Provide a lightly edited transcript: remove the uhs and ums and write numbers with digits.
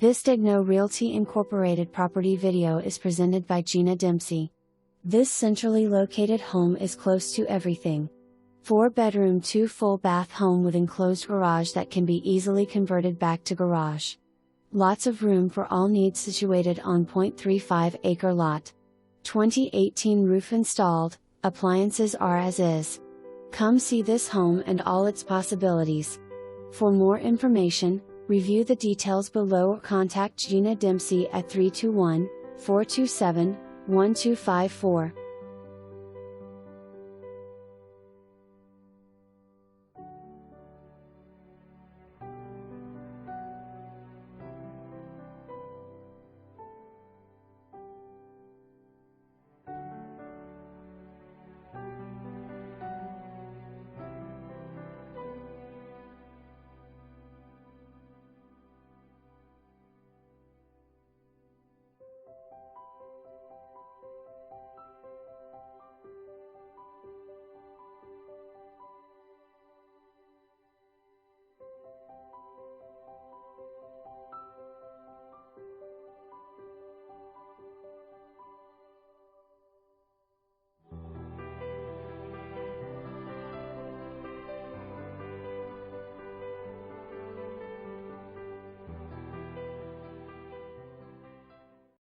This Daignault Realty Incorporated property video is presented by Gina Dempsey. This centrally located home is close to everything. 4-bedroom 2 full bath home with enclosed garage that can be easily converted back to garage. Lots of room for all needs, situated on 0.35 acre lot. 2018 roof installed, appliances are as is. Come see this home and all its possibilities. For more information, review the details below or contact Gina Dempsey at 321-427-1254.